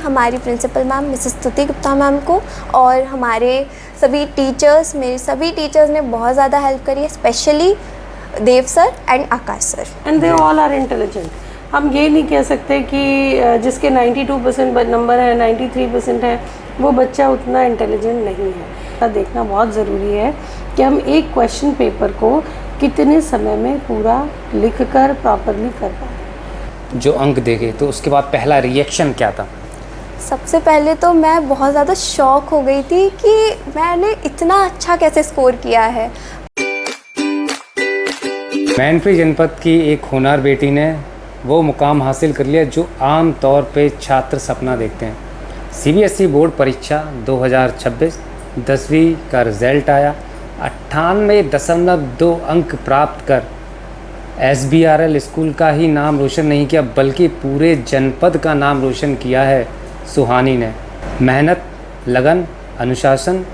हमारी principal ma'am Mrs स्तुति Gupta ma'am को, और हमारे सभी टीचर्स, मेरे सभी टीचर्स ने बहुत ज़्यादा हेल्प करी है, specially Dev sir and Akash sir. And they all are intelligent. हम ये नहीं कह सकते कि जिसके 92% नंबर है, 93% है, वो बच्चा उतना इंटेलिजेंट नहीं है। देखना बहुत ज़रूरी है कि हम एक क्वेश्चन पेपर को कितने समय में पूरा लिख कर प्रॉपरली कर पाए। जो अंक देखे तो उसके बाद पहला रिएक्शन क्या था? सबसे पहले तो मैं बहुत ज़्यादा शॉक हो गई थी कि मैंने इतना अच्छा कैसे स्कोर किया है। मैनपुरी जनपद की एक होनहार बेटी ने वो मुकाम हासिल कर लिया जो आम तौर पे छात्र सपना देखते हैं। सीबीएसई बोर्ड परीक्षा 2026 10वीं का रिज़ल्ट आया। 98.2 अंक प्राप्त कर SBRL स्कूल का ही नाम रोशन नहीं किया बल्कि पूरे जनपद का नाम रोशन किया है सुहानी ने। मेहनत, लगन, अनुशासन,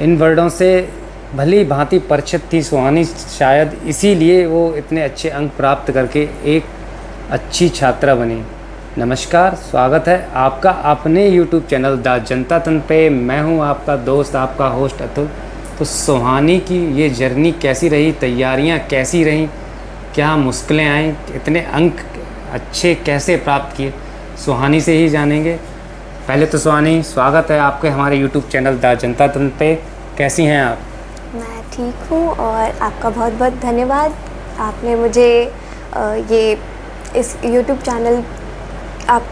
इन वर्डों से भली भांति परिचित थी सुहानी। शायद इसीलिए वो इतने अच्छे अंक प्राप्त करके एक अच्छी छात्रा बनी। नमस्कार, स्वागत है आपका अपने YouTube चैनल द जनता तंत्र पे। मैं हूं आपका दोस्त, आपका होस्ट अतुल। तो सुहानी की ये जर्नी कैसी रही, तैयारियां कैसी रहीं, क्या मुश्किलें आईं, इतने अंक अच्छे कैसे प्राप्त किए, सुहानी से ही जानेंगे। पहले तो सुहानी, स्वागत है आपके हमारे YouTube चैनल द जनता तंत्र पे। कैसी हैं आप? मैं ठीक हूँ और आपका बहुत बहुत धन्यवाद, आपने मुझे आपके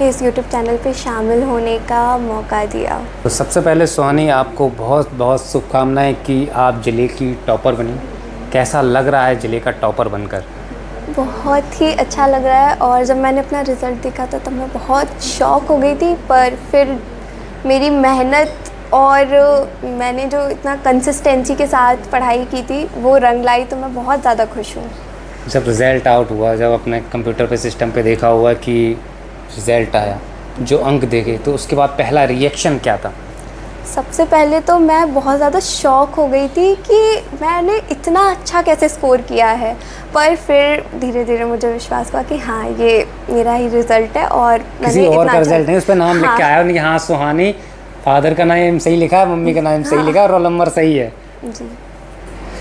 इस YouTube चैनल पे शामिल होने का मौका दिया। तो सबसे पहले सुहानी, आपको बहुत बहुत शुभकामनाएं कि आप ज़िले की टॉपर बनी। कैसा लग रहा है ज़िले का टॉपर बनकर? बहुत ही अच्छा लग रहा है, और जब मैंने अपना रिज़ल्ट देखा था तब मैं बहुत शॉक हो गई थी, पर फिर मेरी मेहनत और मैंने जो इतना कंसिस्टेंसी के साथ पढ़ाई की थी वो रंग लाई, तो मैं बहुत ज़्यादा खुश हूँ। जब रिज़ल्ट आउट हुआ, जब अपने कंप्यूटर पे सिस्टम पे देखा हुआ कि रिज़ल्ट आया, जो अंक देखे, तो उसके बाद पहला रिएक्शन क्या था? सबसे पहले तो मैं बहुत ज़्यादा शॉक हो गई थी कि मैंने इतना अच्छा कैसे स्कोर किया है, पर फिर धीरे धीरे मुझे विश्वास हुआ कि हाँ, ये मेरा ही रिज़ल्ट है और किसी और का रिज़ल्ट नहीं, उस पर नाम लिख के आया नहीं। हाँ, सुहानी, फादर का नाम सही लिखा है, मम्मी का नाम सही लिखा है, रोल नंबर सही है जी।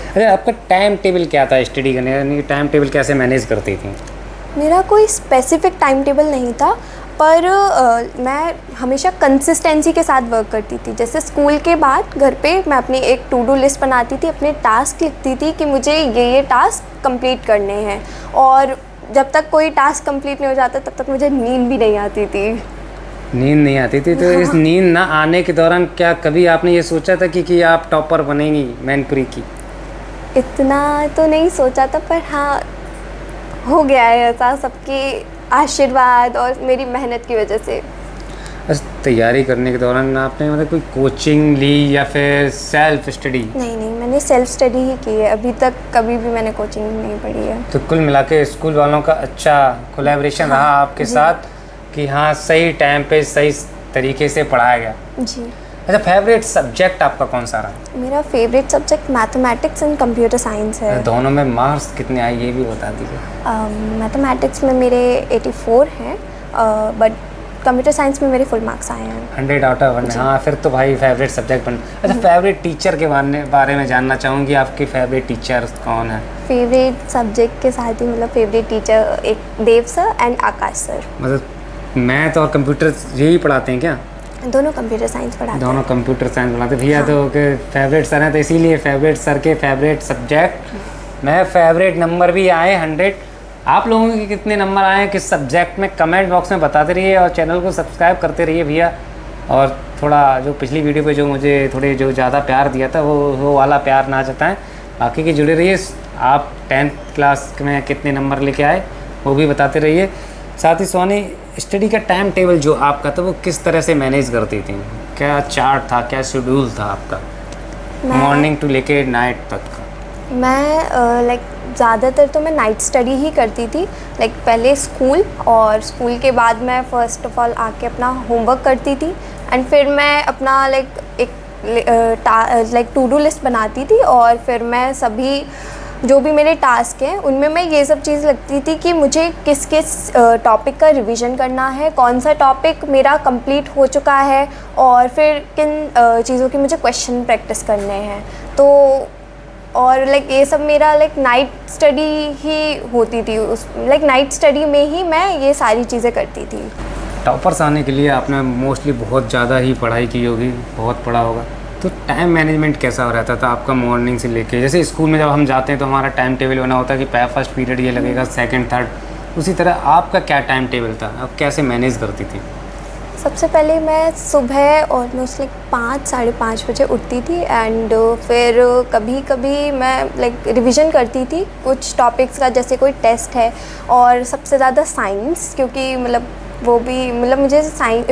अच्छा, आपका टाइम टेबल क्या था स्टडी करने, यानी टाइम टेबल कैसे मैनेज करती थी? मेरा कोई स्पेसिफिक टाइम टेबल नहीं था, पर मैं हमेशा कंसिस्टेंसी के साथ वर्क करती थी। जैसे स्कूल के बाद घर पे मैं अपनी एक टू डू लिस्ट बनाती थी, अपने टास्क लिखती थी कि मुझे ये टास्क कंप्लीट करने हैं, और जब तक कोई टास्क कंप्लीट नहीं हो जाता तब तक मुझे नींद भी नहीं आती थी। नींद नहीं आती थी? तो इस नींद ना आने के दौरान क्या कभी आपने ये सोचा था कि आप टॉपर बनेंगी मैनपुरी की? इतना तो नहीं सोचा था, पर हाँ, हो गया है ऐसा सबके आशीर्वाद और मेरी मेहनत की वजह से। बस तैयारी करने के दौरान आपने मतलब कोई कोचिंग ली या फिर सेल्फ स्टडी? नहीं, मैंने सेल्फ स्टडी ही की है। अभी तक कभी भी मैंने कोचिंग नहीं पढ़ी है। तो कुल मिला के स्कूल वालों का अच्छा कोलैबोरेशन रहा आपके साथ कि हाँ, सही टाइम पे सही तरीके से पढ़ाया गया जी। अच्छा, फेवरेट सब्जेक्ट आपका कौन सा रहा? मेरा favourite subject mathematics and computer science है। दोनों में मार्क्स कितने आए ये भी बता दीजिए। मैथमेटिक्स में मेरे 84 हैं, बट कंप्यूटर साइंस में मेरे फुल मार्क्स आए हैं। 100 आउट ऑफ 100। हाँ, फिर तो भाई फेवरेट सब्जेक्ट बन। अच्छा, फेवरेट टीचर के बारे में जानना चाहूँगी, आपके फेवरेट टीचर कौन है? फेवरेट सब्जेक्ट के साथ ही मतलब फेवरेट टीचर एक देव सर एंड आकाश सर। मतलब मैथ और कंप्यूटर यही पढ़ाते हैं क्या? दोनों कंप्यूटर साइंस पढ़ाते हैं। दोनों कंप्यूटर साइंस पढ़ाते भैया। हाँ। तो फेवरेट सर हैं, तो इसीलिए फेवरेट सर के फेवरेट सब्जेक्ट मैं फेवरेट नंबर भी आए 100। आप लोगों के कितने नंबर आए हैं किस सब्जेक्ट में, कमेंट बॉक्स में बताते रहिए और चैनल को सब्सक्राइब करते रहिए भैया। और थोड़ा जो पिछली वीडियो पे जो मुझे थोड़े जो ज़्यादा प्यार दिया था वो वाला प्यार ना जताएं, बाकी के जुड़े रहिए। आप 10th क्लास में कितने नंबर लेके आए वो भी बताते रहिए। साथ ही सुहानी, स्टडी का टाइम टेबल जो आपका था वो किस तरह से मैनेज करती थी? क्या चार्ट था, क्या शेड्यूल था आपका मॉर्निंग टू लेके नाइट तक का? मैं ज़्यादातर तो मैं नाइट स्टडी ही करती थी। पहले स्कूल, और स्कूल के बाद मैं फ़र्स्ट ऑफ ऑल आके अपना होमवर्क करती थी, एंड फिर मैं अपना एक टू डू लिस्ट बनाती थी, और फिर मैं सभी जो भी मेरे टास्क हैं उनमें मैं ये सब चीज़ लगती थी कि मुझे किस किस टॉपिक का रिवीजन करना है, कौन सा टॉपिक मेरा कंप्लीट हो चुका है और फिर किन चीज़ों की मुझे क्वेश्चन प्रैक्टिस करने हैं। तो और लाइक ये सब मेरा लाइक नाइट स्टडी ही होती थी, उस लाइक नाइट स्टडी में ही मैं ये सारी चीज़ें करती थी। टॉपर्स आने के लिए आपने मोस्टली बहुत ज़्यादा ही पढ़ाई की होगी, बहुत पढ़ा होगा, तो टाइम मैनेजमेंट कैसा रहता था आपका मॉर्निंग से लेके? जैसे स्कूल में जब हम जाते हैं तो हमारा टाइम टेबल बना होता है कि फर्स्ट पीरियड ये लगेगा, सेकंड थर्ड, उसी तरह आपका क्या टाइम टेबल था, आप कैसे मैनेज करती थी? सबसे पहले मैं सुबह ऑलमोस्ट लाइक 5 साढ़े 5 बजे उठती थी एंड फिर कभी कभी मैं लाइक रिवीजन करती थी कुछ टॉपिक्स का, जैसे कोई टेस्ट है और सबसे ज़्यादा साइंस, क्योंकि मतलब वो भी मतलब मुझे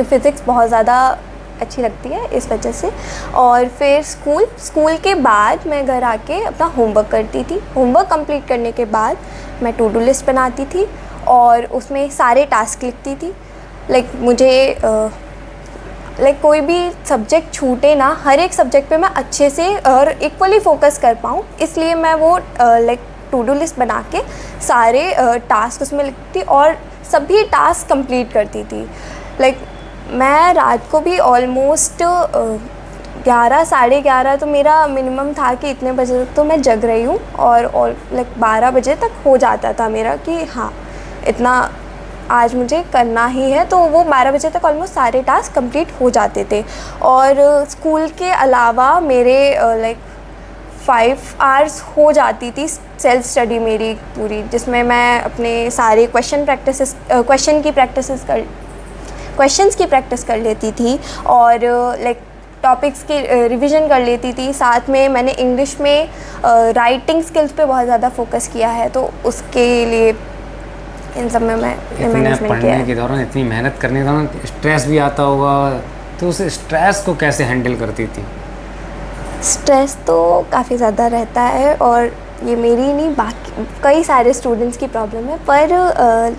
फिज़िक्स बहुत ज़्यादा अच्छी लगती है इस वजह से। और फिर स्कूल के बाद मैं घर आके अपना होमवर्क करती थी। होमवर्क कंप्लीट करने के बाद मैं टू डू लिस्ट बनाती थी और उसमें सारे टास्क लिखती थी। लाइक मुझे लाइक कोई भी सब्जेक्ट छूटे ना, हर एक सब्जेक्ट पे मैं अच्छे से और इक्वली फोकस कर पाऊँ, इसलिए मैं वो लाइक टू डू लिस्ट बना के सारे टास्क उसमें लिखती और सभी टास्क कंप्लीट करती थी। लाइक मैं रात को भी ऑलमोस्ट 11 साढ़े 11 तो मेरा मिनिमम था कि इतने बजे तक तो मैं जग रही हूँ और लाइक 12 बजे तक हो जाता था मेरा कि हाँ इतना आज मुझे करना ही है, तो वो 12 बजे तक ऑलमोस्ट सारे टास्क कंप्लीट हो जाते थे। और स्कूल के अलावा मेरे लाइक 5 आवर्स हो जाती थी सेल्फ स्टडी मेरी पूरी, जिसमें मैं अपने सारे क्वेश्चंस की प्रैक्टिस कर लेती थी और लाइक टॉपिक्स की रिवीजन कर लेती थी। साथ में मैंने इंग्लिश में राइटिंग स्किल्स पे बहुत ज़्यादा फोकस किया है, तो उसके लिए इन सब में मैं मैनेजमेंट किया है। पढ़ने के दौरान इतनी मेहनत करने के दौरान स्ट्रेस भी आता होगा, तो उस स्ट्रेस को कैसे हैंडल करती थी? स्ट्रेस तो काफ़ी ज़्यादा रहता है और ये मेरी नहीं बाकी कई सारे स्टूडेंट्स की प्रॉब्लम है। पर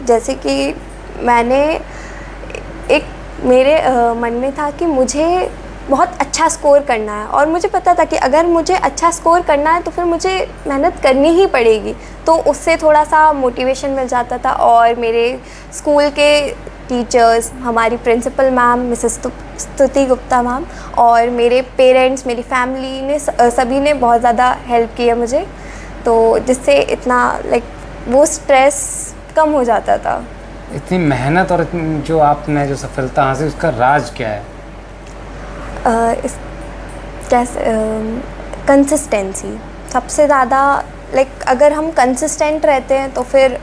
जैसे कि मैंने मेरे मन में था कि मुझे बहुत अच्छा स्कोर करना है और मुझे पता था कि अगर मुझे अच्छा स्कोर करना है तो फिर मुझे मेहनत करनी ही पड़ेगी, तो उससे थोड़ा सा मोटिवेशन मिल जाता था। और मेरे स्कूल के टीचर्स, हमारी प्रिंसिपल मैम मिसेस स्तुति गुप्ता मैम और मेरे पेरेंट्स, मेरी फैमिली ने सभी ने बहुत ज़्यादा हेल्प किया मुझे, तो जिससे इतना लाइक वो स्ट्रेस कम हो जाता था। इतनी मेहनत और इतनी जो आपने जो सफलता हासिल, उसका राज क्या है? कंसिस्टेंसी सबसे ज़्यादा। लाइक अगर हम कंसिस्टेंट रहते हैं तो फिर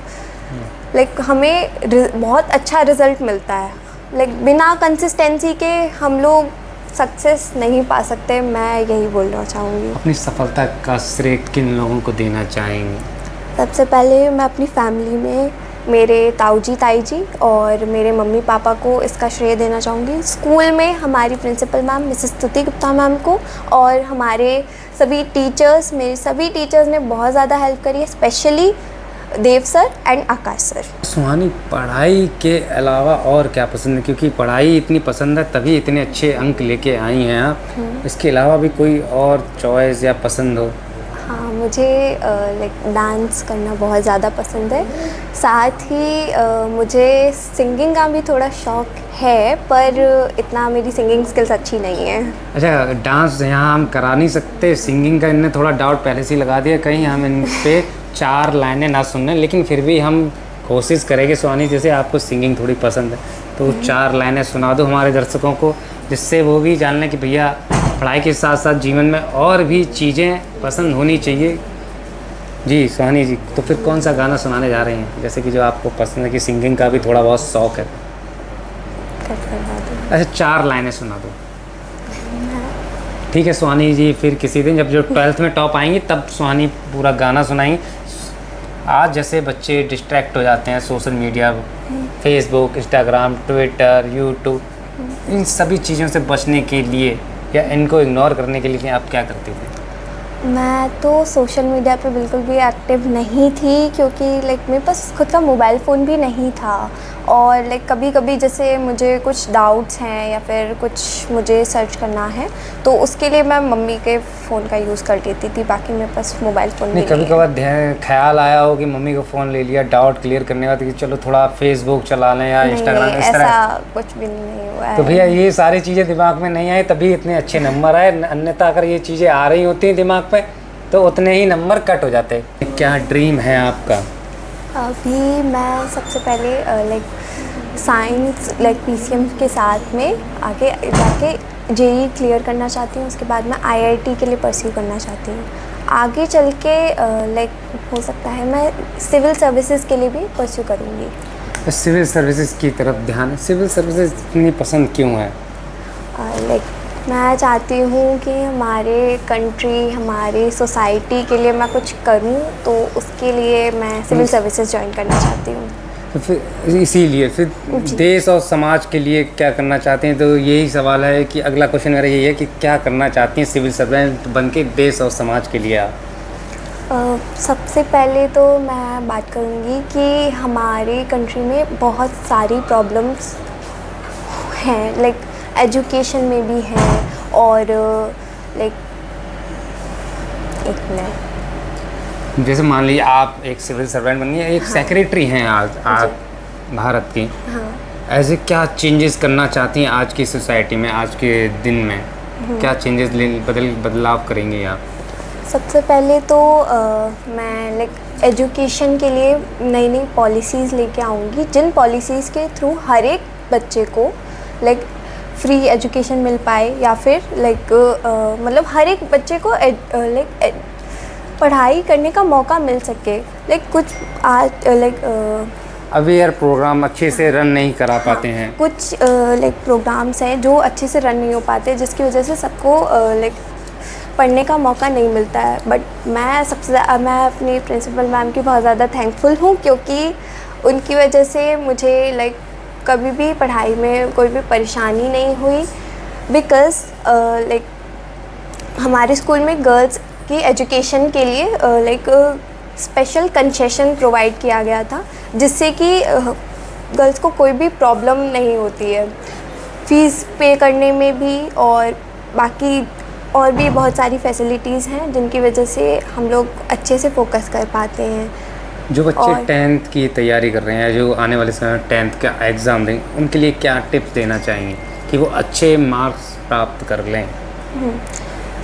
लाइक हमें बहुत अच्छा रिज़ल्ट मिलता है। लाइक बिना कंसिस्टेंसी के हम लोग सक्सेस नहीं पा सकते, मैं यही बोलना चाहूँगी। अपनी सफलता का श्रेय किन लोगों को देना चाहेंगे? सबसे पहले मैं अपनी फैमिली में मेरे ताऊजी ताई जी और मेरे मम्मी पापा को इसका श्रेय देना चाहूँगी। स्कूल में हमारी प्रिंसिपल मैम मिसेस स्तुति गुप्ता मैम को और हमारे सभी टीचर्स, मेरे सभी टीचर्स ने बहुत ज़्यादा हेल्प करी है, specially Dev sir and Akash sir. Suhani, पढ़ाई के अलावा और क्या पसंद है? क्योंकि पढ़ाई इतनी पसंद है तभी इतने अच्छे अंक लेके आई हैं आप। इसके अलावा भी कोई और चॉइस या पसंद हो? हाँ, मुझे लाइक डांस करना बहुत ज़्यादा पसंद है। साथ ही मुझे सिंगिंग का भी थोड़ा शौक़ है, पर इतना मेरी सिंगिंग स्किल्स अच्छी नहीं है। अच्छा, डांस यहाँ हम करा नहीं सकते, सिंगिंग का इनने थोड़ा डाउट पहले से ही लगा दिया, कहीं हम इन पे 4 लाइनें ना सुनने, लेकिन फिर भी हम कोशिश करेंगे। सुहानी, जैसे आपको सिंगिंग थोड़ी पसंद है तो 4 लाइनें सुना दो हमारे दर्शकों को, जिससे वो भी जान लें कि भैया पढ़ाई के साथ साथ जीवन में और भी चीज़ें पसंद होनी चाहिए। जी सुहानी जी, तो फिर कौन सा गाना सुनाने जा रहे हैं, जैसे कि जो आपको पसंद है, कि सिंगिंग का भी थोड़ा बहुत शौक़ है? अच्छा, 4 लाइनें सुना दो। ठीक है सुहानी जी, फिर किसी दिन जब जो 12th में टॉप आएंगी तब सुहानी पूरा गाना सुनाएंगी। आज जैसे बच्चे डिस्ट्रैक्ट हो जाते हैं social media, Facebook, Instagram, Twitter, YouTube, इन सभी चीज़ों से बचने के लिए या इनको इग्नोर करने के लिए आप क्या करते थे? मैं तो सोशल मीडिया पे बिल्कुल भी एक्टिव नहीं थी, क्योंकि लाइक मेरे पास खुद का मोबाइल फ़ोन भी नहीं था। और लाइक कभी कभी जैसे मुझे कुछ डाउट्स हैं या फिर कुछ मुझे सर्च करना है तो उसके लिए मैं मम्मी के फ़ोन का यूज़ कर लेती थी, बाकी मेरे पास मोबाइल फ़ोन नहीं, भी कभी नहीं है। कभार ख्याल आया हो कि मम्मी को फ़ोन ले लिया डाउट क्लियर करने का, तो कि चलो थोड़ा फेसबुक चला लें या नहीं, इंस्टाग्राम नहीं, इस तरह? ऐसा कुछ भी नहीं हुआ है। तो भैया ये सारी चीज़ें दिमाग में नहीं आई तभी इतने अच्छे नंबर आए, अन्यथा अगर ये चीज़ें आ रही होती हैं दिमाग पे तो उतने ही नंबर कट हो जाते। क्या ड्रीम है आपका? अभी मैं सबसे पहले लाइक साइंस लाइक पीसीएम के साथ में आगे जाके जेईई क्लियर करना चाहती हूँ। उसके बाद मैं आईआईटी के लिए परस्यू करना चाहती हूँ। आगे चल के लाइक हो सकता है मैं सिविल सर्विसेज के लिए भी परस्यू करूँगी। सिविल सर्विसेज की तरफ ध्यान है। सिविल सर्विसेज इतनी पसंद क्यों है? लाइक मैं चाहती हूँ कि हमारे कंट्री हमारी सोसाइटी के लिए मैं कुछ करूँ, तो उसके लिए मैं सिविल सर्विसेज ज्वाइन करना चाहती हूँ। तो फिर इसीलिए फिर देश और समाज के लिए क्या करना चाहते हैं? तो यही सवाल है कि अगला क्वेश्चन मेरा यही है कि क्या करना चाहती हैं सिविल सर्वेंट बन के देश और समाज के लिए आप? सबसे पहले तो मैं बात करूँगी कि हमारी कंट्री में बहुत सारी प्रॉब्लम्स हैं, लाइक एजुकेशन में भी हैं और लाइक एक मिनट, जैसे मान लीजिए आप एक सिविल सर्वेंट बन गए, एक सेक्रेटरी हैं आज आप भारत की। हाँ, ऐसे क्या चेंजेस करना चाहती हैं आज की सोसाइटी में, आज के दिन में क्या चेंजेस बदलाव करेंगे आप? सबसे पहले तो मैं लाइक एजुकेशन के लिए नई नई पॉलिसीज़ लेके आऊँगी, जिन पॉलिसीज़ के थ्रू हर एक बच्चे को लाइक फ्री एजुकेशन मिल पाए, या फिर लाइक मतलब हर एक बच्चे को लाइक पढ़ाई करने का मौका मिल सके। लाइक कुछ आज लाइक अवेयर प्रोग्राम अच्छे से रन नहीं करा पाते हैं। कुछ लाइक प्रोग्राम्स हैं जो अच्छे से रन नहीं हो पाते, जिसकी वजह से सबको लाइक पढ़ने का मौका नहीं मिलता है। बट मैं अपनी प्रिंसिपल मैम की बहुत ज़्यादा थैंकफुल हूँ, क्योंकि उनकी वजह से मुझे लाइक कभी भी पढ़ाई में कोई भी परेशानी नहीं हुई। बिकॉज़ लाइक हमारे स्कूल में गर्ल्स की एजुकेशन के लिए लाइक स्पेशल कंसेशन प्रोवाइड किया गया था, जिससे कि गर्ल्स को कोई भी प्रॉब्लम नहीं होती है फ़ीस पे करने में भी, और बाकी और भी बहुत सारी फैसिलिटीज़ हैं जिनकी वजह से हम लोग अच्छे से फोकस कर पाते हैं। जो बच्चे और 10th की तैयारी कर रहे हैं, जो आने वाले समय में 10th का एग्ज़ाम देंगे, उनके लिए क्या टिप्स देना चाहेंगे कि वो अच्छे मार्क्स प्राप्त कर लें?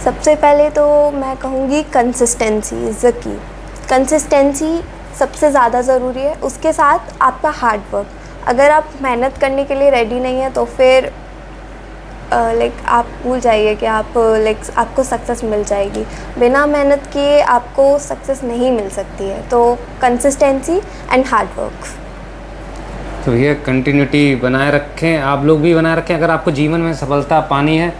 सबसे पहले तो मैं कहूँगी consistency is the key. Consistency सबसे ज़्यादा ज़रूरी है, उसके साथ आपका हार्ड वर्क। अगर आप मेहनत करने के लिए रेडी नहीं है तो फिर लाइक आप भूल जाइए कि आप लाइक आपको सक्सेस मिल जाएगी। बिना मेहनत किए आपको सक्सेस नहीं मिल सकती है। तो कंसिस्टेंसी एंड हार्ड वर्क। तो ये कंटिन्यूटी बनाए रखें, आप लोग भी बनाए रखें अगर आपको जीवन में सफलता पानी है।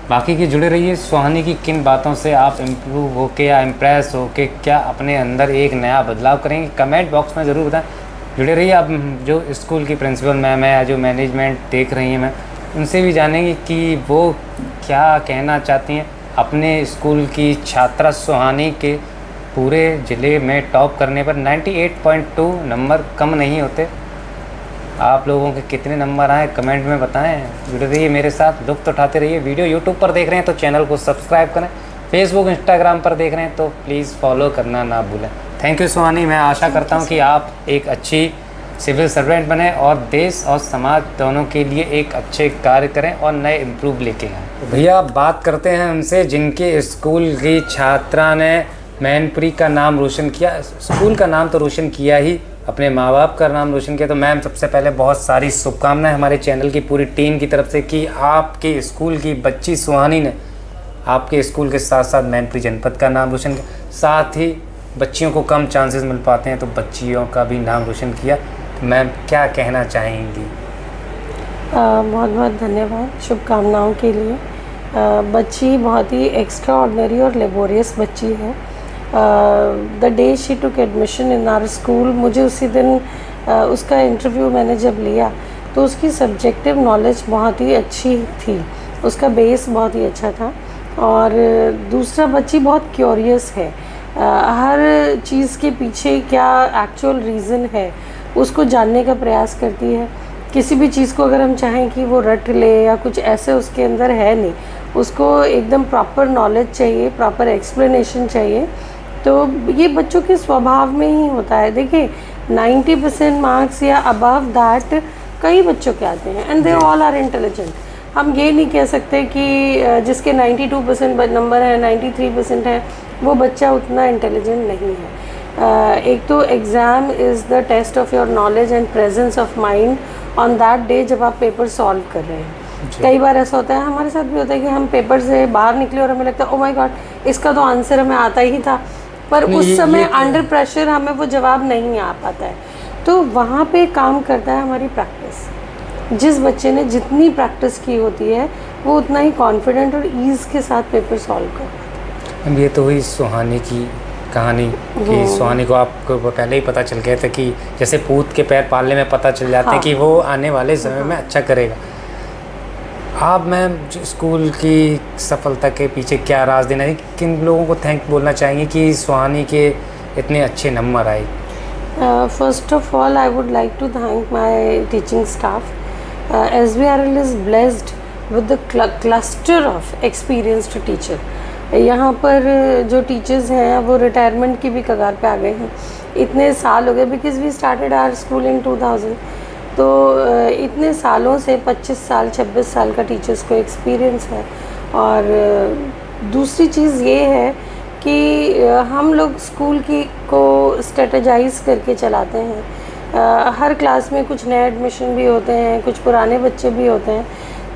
बाकी की जुड़े रहिए। सुहानी की किन बातों से आप इम्प्रूव होके या इम्प्रेस होके क्या अपने अंदर एक नया बदलाव करेंगे, कमेंट बॉक्स में ज़रूर बताएं। जुड़े रहिए। आप जो स्कूल की प्रिंसिपल मैम है, जो मैनेजमेंट देख रही हैं मैम, उनसे भी जानेंगे कि वो क्या कहना चाहती हैं अपने स्कूल की छात्रा सुहानी के पूरे ज़िले में टॉप करने पर। 98.2 नंबर कम नहीं होते। आप लोगों के कितने नंबर आए कमेंट में बताएं। जुड़े रहिए मेरे साथ, लुत्फ़ उठाते रहिए। वीडियो यूट्यूब पर देख रहे हैं तो चैनल को सब्सक्राइब करें, फेसबुक इंस्टाग्राम पर देख रहे हैं तो प्लीज़ फॉलो करना ना भूलें। थैंक यू सुहानी। मैं आशा करता हूँ कि आप एक अच्छी सिविल सर्वेंट बने और देश और समाज दोनों के लिए एक अच्छे कार्य करें और नए इम्प्रूव लेके आएँ। भैया आप बात करते हैं उनसे जिनके स्कूल की छात्रा ने मैनपुरी का नाम रोशन किया। स्कूल का नाम तो रोशन किया ही, अपने माँ बाप का नाम रोशन किया। तो मैम सबसे पहले बहुत सारी शुभकामनाएं हमारे चैनल की पूरी टीम की तरफ से कि आपके स्कूल की बच्ची सुहानी ने आपके स्कूल के साथ साथ मैनपुरी जनपद का नाम रोशन किया। साथ ही बच्चियों को कम चांसेस मिल पाते हैं तो बच्चियों का भी नाम रोशन किया। तो मैम क्या कहना चाहेंगी? बहुत बहुत धन्यवाद शुभकामनाओं के लिए। बच्ची बहुत ही एक्स्ट्रा ऑर्डिनरी और लेबोरियस बच्ची है। The day she took admission in our school, मुझे उसी दिन उसका इंटरव्यू मैंने जब लिया तो उसकी सब्जेक्टिव नॉलेज बहुत ही अच्छी थी, उसका बेस बहुत ही अच्छा था। और दूसरा बच्ची बहुत क्यूरियस है, हर चीज़ के पीछे क्या एक्चुअल रीज़न है उसको जानने का प्रयास करती है। किसी भी चीज़ को अगर हम चाहें कि वो रट ले या कुछ ऐसे उसके अंदर है नहीं, उसको एकदम प्रॉपर नॉलेज चाहिए, प्रॉपर एक्सप्लेनेशन चाहिए। तो ये बच्चों के स्वभाव में ही होता है। देखिए 90% मार्क्स या अबव दैट कई बच्चों के आते हैं and they all are intelligent. हम ये नहीं कह सकते कि जिसके 92% नंबर है, 93% है, वो बच्चा उतना इंटेलिजेंट नहीं है। एक तो exam is the test of your knowledge and presence of mind on that day जब आप पेपर सॉल्व कर रहे हैं। कई बार ऐसा होता है, हमारे साथ भी होता है कि हम पेपर से बाहर निकले और हमें लगता है ओ माय गॉड इसका तो आंसर हमें आता ही था, पर उस समय अंडर प्रेशर हमें वो जवाब नहीं आ पाता है। तो वहाँ पे काम करता है हमारी प्रैक्टिस। जिस बच्चे ने जितनी प्रैक्टिस की होती है वो उतना ही कॉन्फिडेंट और ईज़ के साथ पेपर सॉल्व कर पाता है। ये तो हुई सुहानी की कहानी कि सुहानी को आपको पहले ही पता चल गया था कि जैसे पूत के पैर पालने में पता चल जाते हैं कि वो आने वाले समय में अच्छा करेगा। आप मैम स्कूल की सफलता के पीछे क्या राज देना है, किन लोगों को थैंक बोलना चाहेंगे कि सुहानी के इतने अच्छे नंबर आए? First of all I would like to thank my teaching staff. SBRL is blessed with the cluster of experienced teacher. यहाँ पर जो टीचर्स हैं वो रिटायरमेंट की भी कगार पे आ गए हैं। इतने साल हो गए, because we started our school in 2000, तो इतने सालों से 25 साल 26 साल का टीचर्स को एक्सपीरियंस है। और दूसरी चीज़ ये है कि हम लोग स्कूल की को स्ट्रेटजाइज करके चलाते हैं। हर क्लास में कुछ नए एडमिशन भी होते हैं, कुछ पुराने बच्चे भी होते हैं।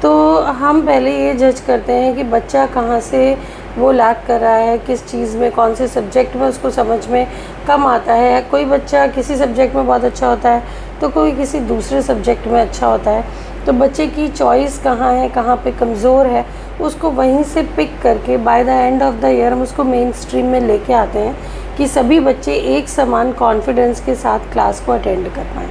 तो हम पहले ये जज करते हैं कि बच्चा कहाँ से वो लैक कर रहा है, किस चीज़ में, कौन से सब्जेक्ट में उसको समझ में कम आता है। कोई बच्चा किसी सब्जेक्ट में बहुत अच्छा होता है तो कोई किसी दूसरे सब्जेक्ट में अच्छा होता है। तो बच्चे की चॉइस कहाँ है, कहाँ पे कमज़ोर है, उसको वहीं से पिक करके by the end of the year हम उसको मेन स्ट्रीम में लेके आते हैं कि सभी बच्चे एक समान कॉन्फिडेंस के साथ क्लास को अटेंड कर पाएँ।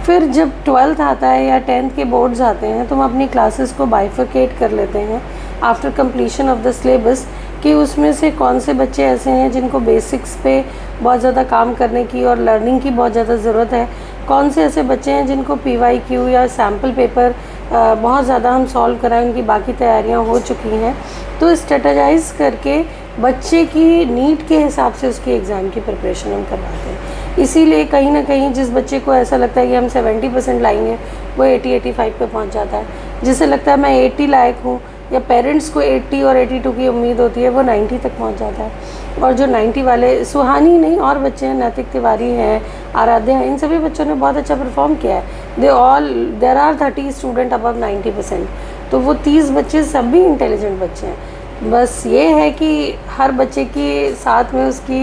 फिर जब 12th आता है या 10th के बोर्ड्स आते हैं तो हम अपनी क्लासेस को बाइफरकेट कर लेते हैं after completion of the syllabus कि उसमें से कौन से बच्चे ऐसे हैं जिनको बेसिक्स पे बहुत ज़्यादा काम करने की और लर्निंग की बहुत ज़्यादा ज़रूरत है, कौन से ऐसे बच्चे हैं जिनको PYQ या सैम्पल पेपर बहुत ज़्यादा हम सॉल्व कराएं, उनकी बाकी तैयारियां हो चुकी हैं। तो स्ट्रेटजाइज करके बच्चे की नीड के हिसाब से उसकी एग्ज़ाम की प्रिपरेशन हम करवाते हैं। इसीलिए कहीं ना कहीं जिस बच्चे को ऐसा लगता है कि हम 70% लाएंगे वो 80-85 पे पहुंच जाता है। जिसे लगता है मैं 80 लायक हूँ या पेरेंट्स को 80 और 82 की उम्मीद होती है, वो 90 तक पहुंच जाता है। और जो 90 वाले, सुहानी नहीं और बच्चे हैं, नैतिक तिवारी हैं, आराध्या हैं, इन सभी बच्चों ने बहुत अच्छा परफॉर्म किया है। There are 30 student above 90%। तो वो 30 बच्चे सभी इंटेलिजेंट बच्चे हैं। बस ये है कि हर बच्चे के साथ में उसकी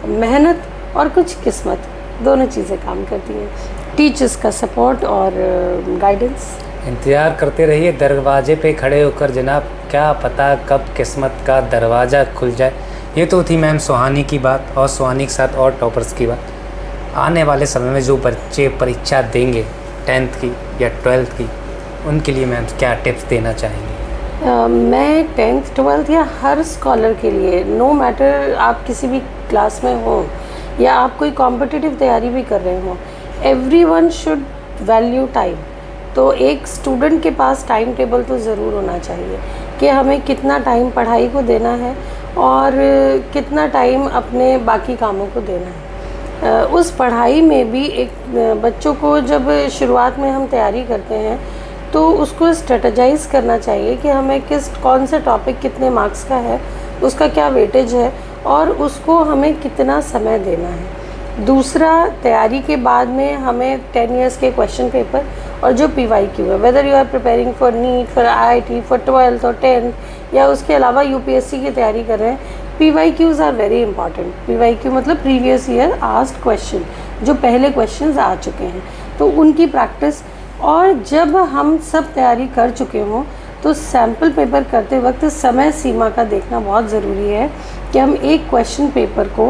मेहनत और कुछ किस्मत, दोनों चीज़ें काम करती हैं, टीचर्स का सपोर्ट और गाइडेंस। इंतज़ार करते रहिए दरवाजे पे खड़े होकर जनाब, क्या पता कब किस्मत का दरवाज़ा खुल जाए। ये तो थी मैम सुहानी की बात, और सुहानी के साथ और टॉपर्स की बात। आने वाले समय में जो बच्चे परीक्षा देंगे 10th की या 12th की, उनके लिए मैम क्या टिप्स देना चाहेंगे? मैं 10th 12th या हर स्कॉलर के लिए, नो मैटर आप किसी भी क्लास में हो या आप कोई कॉम्पिटिटिव तैयारी भी कर रहे हो, एवरीवन शुड वैल्यू टाइम। तो एक स्टूडेंट के पास टाइम टेबल तो ज़रूर होना चाहिए कि हमें कितना टाइम पढ़ाई को देना है और कितना टाइम अपने बाकी कामों को देना है। उस पढ़ाई में भी एक बच्चों को जब शुरुआत में हम तैयारी करते हैं तो उसको स्ट्रेटजाइज करना चाहिए कि हमें कौन से टॉपिक कितने मार्क्स का है, उसका क्या वेटेज है और उसको हमें कितना समय देना है। दूसरा, तैयारी के बाद में हमें 10 इयर्स के क्वेश्चन पेपर और जो PYQ है, whether you are preparing for NEET, for IIT, for 12th और 10th या उसके अलावा UPSC की तैयारी कर रहे हैं, PYQs are very important. PYQ मतलब प्रीवियस ईयर आस्क्ड क्वेश्चन, जो पहले क्वेश्चंस आ चुके हैं, तो उनकी प्रैक्टिस। और जब हम सब तैयारी कर चुके हों तो सैम्पल पेपर करते वक्त समय सीमा का देखना बहुत ज़रूरी है कि हम एक क्वेश्चन पेपर को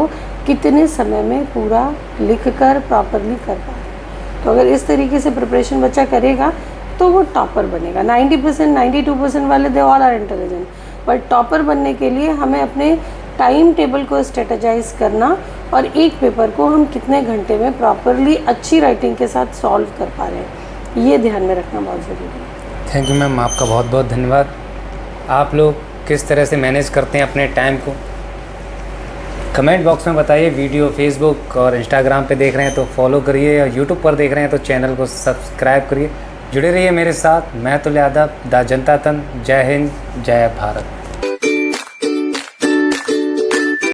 कितने समय में पूरा लिख कर प्रॉपरली कर पा रहे हैं। तो अगर इस तरीके से प्रिपरेशन बच्चा करेगा तो वो टॉपर बनेगा। 90% 92% वाले दे ऑल आर इंटेलिजेंट, पर टॉपर बनने के लिए हमें अपने टाइम टेबल को स्ट्रेटजाइज करना और एक पेपर को हम कितने घंटे में प्रॉपरली अच्छी राइटिंग के साथ सॉल्व कर पा रहे हैं, ये ध्यान में रखना बहुत ज़रूरी है। थैंक यू मैम, आपका बहुत बहुत धन्यवाद। आप लोग किस तरह से मैनेज करते हैं अपने टाइम को, कमेंट बॉक्स में बताइए। वीडियो फेसबुक और इंस्टाग्राम पे देख रहे हैं तो फॉलो करिए, और यूट्यूब पर देख रहे हैं तो चैनल को सब्सक्राइब करिए। जुड़े रहिए मेरे साथ। मैं तुल यादव, द जनता तंत्र। जय हिंद, जय भारत।